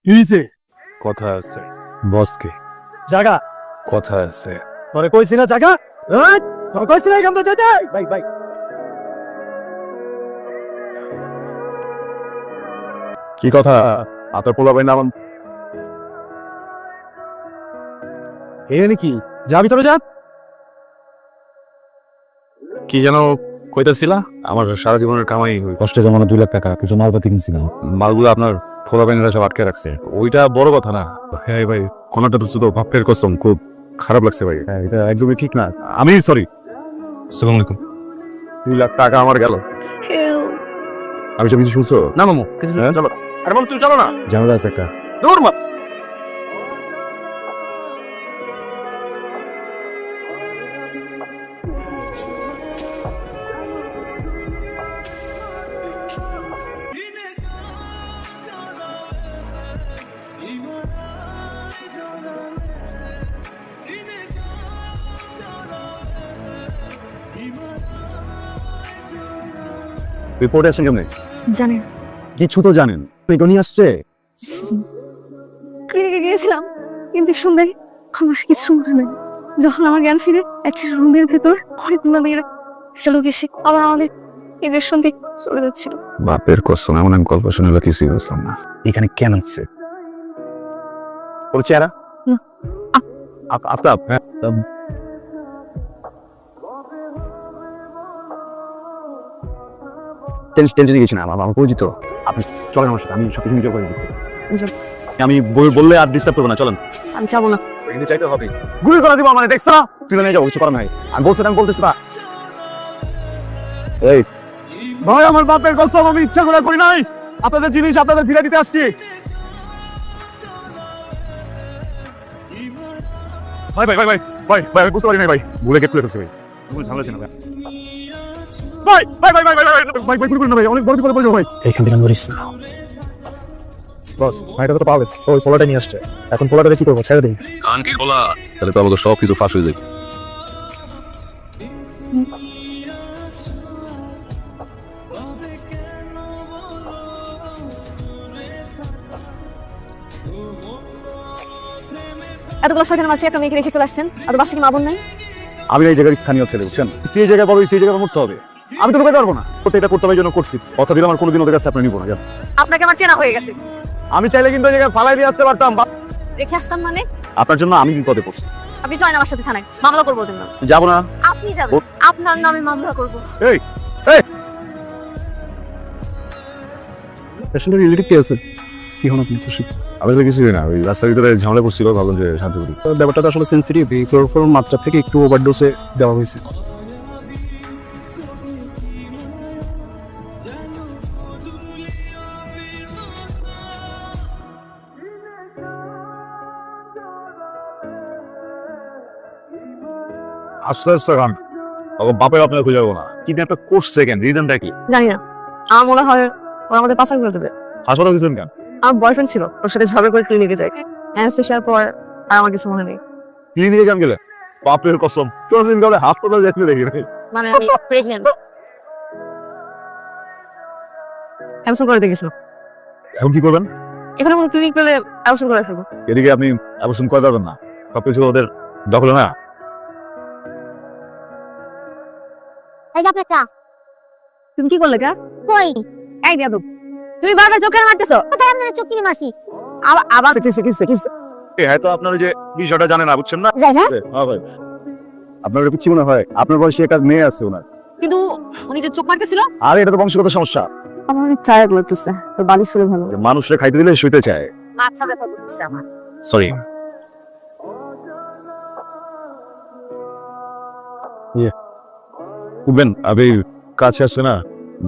কি হইছে? কথা আছে বসকে, জাগা কথা আছে। তোরে কইছি না জাগা? তোর কইছি না এখান থেকে যেতে? ভাই ভাই কি কথা? আপনার পোলাপাই নাম এ নাকি যাবি তবে যা। কি যেন কইতাছিলা? আমার সারা জীবনের কামাই কষ্টে জমানো 2 লাখ টাকা কিছু মালপাতি কিনছিলাম, মালগুলো আপনার পোলাপাইনেরা সব আটকে রাখছে। ওইটা বড় কথা না। হ্যাঁ ভাই, কোনটা তো শুধু ভাবতের কসম, খুব খারাপ লাগছে ভাই। হ্যাঁ, এটা একদমই ঠিক না। আমি সরি। আসসালামু আলাইকুম। 2 লাখ টাকা আমার গেল। আমি সব কিছু শুনছো? না মামু কিছু হ্যাঁ? চলো। আরে মামু তুমি চলো না। ঝামেলা আছে একটা। দূর মা। রিপোর্টে আসেন কেমনে? জানেন কিছু তো জানেন। এখনই আসছে। ক্লিনিকে গিয়েছিলাম ইঞ্জেকশন দেয়, আমার কিছু মনে নেই। যখন আমার জ্ঞান ফিরে একটা রুমের ভেতর অনেকগুলো মেয়েরা লোক এসে আবার আমাদের ইঞ্জেকশন দিয়ে চলে যাচ্ছিল। বাপের কসম, এমন আমি গল্প শুনে কিছুই বুঝলাম না। এখানে কেন আসছে? ওর চেহারা? না। আফতাব? হ্যাঁ। টেনশনে গেছি না, আমার পরিচিত। আপনি চলেন আমার সাথে, আমি সব কিছু নিজে করে দিচ্ছি। আমি বললে আর ডিস্টার্ব করবো না, চলেন। আমি যাবো না। কিন্তু চাইতে হবে। গুলি করে দিব মানে, দেখছ না? তুলে নিয়ে যাবো, কিছু করার নাই। আমি বলতেছি না। এই ভাই, আমার বাপের কসম, আমি ইচ্ছা করে করি নাই। আপনাদের জিনিস আপনাদের ফিরে দিতে আসছি। ভাই ভাই ভাই ভাই ভাই ভাই আমি বুঝতে পারি নাই ভাই, ভুলে গেট খুলে ফেলছি ভাই। কোনো ঝামেলা ছিল না ভাই। ভাই ভাই ভাই ভাই ভাই ভাই ভাই গুলি করুন না ভাই, অনেক বড় বিপদে পড়বো ভাই। এইখান থেকে মরিস না। বস ভাইটা তো পাওয়া গেছে, ওই পোলাটা নিয়ে আসছে। এখন পোলাটাকে কি করবো? ছেড়ে দিই। কান কি খোলা, তাহলে তো আমাদের সব কিছু ফাঁস হয়ে যাবে। এতগুলো শয়তানের মাঝে একটা মেয়েকে রেখে চলে আসছেন, আর বাসা কি মা বোন নাই? আমি এই জায়গার স্থানীয় ছেলে, বুঝছেন? সেই জায়গায় বড়, সেই জায়গায় মরতে হবে। আমি তো লুকাতে পারবো না। এটা করতে হবে, এই জন্য করছি। কথা দিলাম আর কোনোদিন ওদের কাছে আপনি নিব না। জান, আপনাকে আমার চেনা হয়ে গেছে। আমি চাইলে কিন্তু এই জায়গায় ফালাই দিয়ে আসতে পারতাম। রেখে আসতাম মানে? আপনার জন্য আমি বিপদে পড়ছি। আপনি জয়েন আমার সাথে থানায় মামলা করবো ওদের নামে। যাবো না। আপনি যাবেন, আপনার নামে মামলা করবো। এই এই পেশেন্টের রিলেটিভ কে আছে? কি হন আপনি খুশি? আমি তো কিছুই না, ওই রাস্তার ভিতরে ঝামেলা করছিল, ভাবলাম যে শান্ত করি। তো ব্যাপারটা তো আসলে সেন্সিটিভ, এই ক্লোরোফর্ম মাত্রা থেকে একটু ওভারডোজে দেওয়া হয়েছে। আস্তে আস্তে খান, বাপের আপনার খুঁজে যাবো না। কিন্তু একটা করছে কেন, রিজনটা কি? জানি না, আমার মনে হয় ওরা আমাদের পাচার করে দেবে। হাসপাতাল গেছেন কেন? আমার বয়ফ্রেন্ড ছিল, ওর সাথে ঝগড়া করে ক্লিনিকে যাই। অ্যানেস্থেশিয়ার পর আর আমার কিছু মনে নেই। ক্লিনিকে কেন গেলে? বাপের কসম, কোনদিন কাউকে হাসপাতাল যেতে দেখি নাই। মানে আমি প্রেগন্যান্ট। ক্যান্সেল করে দিয়ে গেছিল। এখন কি করবেন? এখানে কোনো ক্লিনিক পেলে অ্যাবসেন্ট করে ফেলবো। এদিকে আপনি অবশ্য করে দেবেন না, সবকিছু ওদের দখলে না। এই যে আপনারটা তুমি কি করলে কা? কই এই বেয়াদব, তুমি বারবার চোখে মারতেছো। কোথায় আপনার চোখ কিনে মারছি আবার আবার হয়তো আপনার ওই যে বিষয়টা জানে না, বুঝছেন না? যাই না হ্যাঁ ভাই, আপনার এটা কিছু মনে হয়? আপনার বয়সে একটা মেয়ে আছে ওনার। কিন্তু উনি যে চোখ মারতেছিল। আর এটা তো বংশগত সমস্যা। আমার অনেক টায়ার্ড লাগতেছে, তো বাড়ি শুলে ভালো। মানুষরে খাইতে দিলে শুইতে চায়। মাথা ব্যথা করতেছে আমার। সরি। উঠবেন, আমি কাছে আসছে না,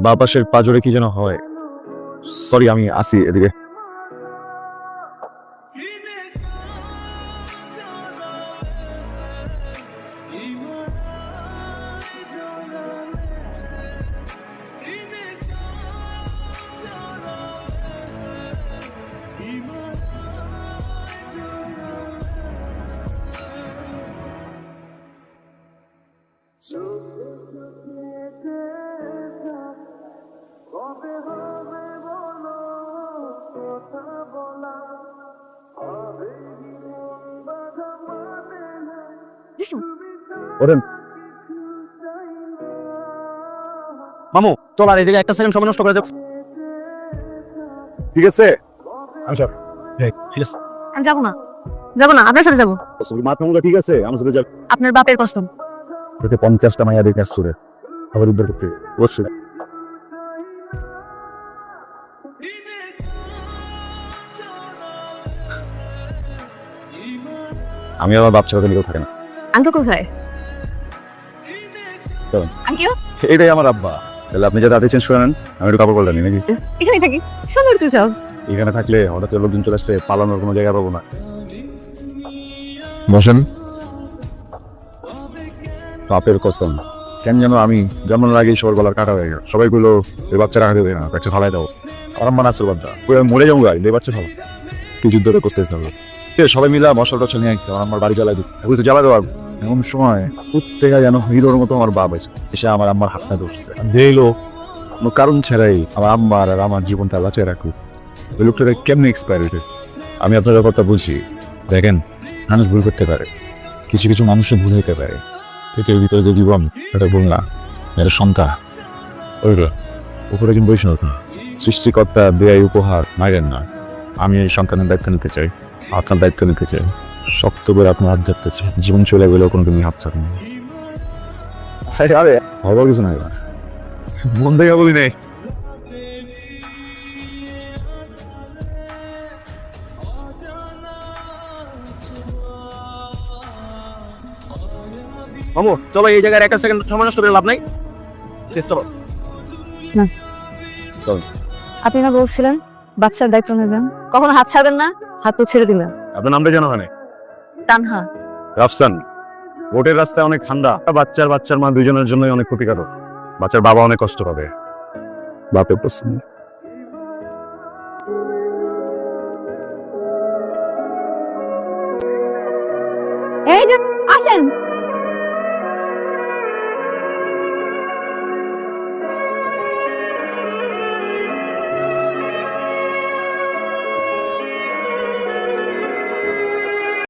বা পাশের পাজরে কি যেন হয়। সরি, আমি আসি এদিকে। ওরেন মামু চল আর এই জায়গায় একটা সেকেন্ড সময় নষ্ট করে যাও। ঠিক আছে আচ্ছা ঠিক আছে আমি যাবো না আপনার সাথে যাবো। মাথা ঠিক আছে আমার সাথে যাবে আপনার বাপের কসম। তোকে 50টা মাইয়া দেখে আসছো রে আবার উদ্ধার করতে অবশ্যই আমি আমার বাপ ছেড়ে নিকেও থাকে না আঙ্কেল কোথায়? চলুন। আঙ্কেল এটাই আমার আব্বা। তাহলে আপনি যা তাতে চেঞ্জ করে নেন, আমি একটু কাপড় পাল্টানি নাকি? এখানে থাকি, সুন্দর তো সব। এখানে থাকলে হঠাৎ করে লোকজন চলে আসলে পালানোর কোনো জায়গা পাবো না। বসেন। বাপের কসম, কেন যেন আমি জন্মের আগেই সবার গলার কাটা হয়ে গেল। সবাই গুলো এই বাচ্চা রাখা দেবে না, বাচ্চা ফালাই দাও। আমার মা নাচুর বাদ্দা আমি মরে যাবো গাই, এই বাচ্চা ফালা কি যুদ্ধ করতে চাবো। সবাই মিলা মশলা টশলা নিয়ে আসছে, আমার বাড়ি জ্বালাই দিই, বুঝতে জ্বালাই দেওয়া। এমন সময় প্রত্যেকে যেন হিরোর মতো আমার বাপ এসে আমার আম্মার হাতটা ধরছে। যেই লোক কোনো কারণ ছাড়াই আমার আম্মার আর আমার জীবনটা বাঁচিয়ে রাখুক, ওই লোকটা কেমনি এক্সপায়ার হইতে। আমি আপনার ব্যাপারটা বুঝি। দেখেন, মানুষ ভুল করতে পারে, কিছু কিছু মানুষের ভুল হতে পারে। পেটের ভিতরে যে জীবন, এটা ভুল না, এটা সন্তান। ওইটা উপরে কিন্তু বৈষ্ণব সৃষ্টিকর্তা দেয় উপহার, মাইরেন না। আমি এই সন্তানের দায়িত্ব নিতে চাই, আপনার দায়িত্ব নিতে চাই, শক্ত করে আপনার হাত ধরতে চাই। জীবন চলে গেলেও কোনো তুমি হাত ছাড়ুন। আরে হবার কিছু নাই, মন থেকে বলি নেই। মামু চলো এই জায়গায় একটা সেকেন্ড সময় নষ্ট করে লাভ নাই। চলো আপনি না বলছিলেন বাচ্চার দায়িত্ব নেবেন, কখনো হাত ছাড়বেন না, হাত তো ছেড়ে দিলেন। আপনার নামটা জানা হয় না? তানহা। রাফসান। বোটের রাস্তায় অনেক ঠান্ডা, বাচ্চার মা দুজনের জন্যই অনেক ক্ষতিকারক। বাচ্চার বাবা অনেক কষ্ট পাবে। বাপের প্রশ্ন। এই যে আসেন।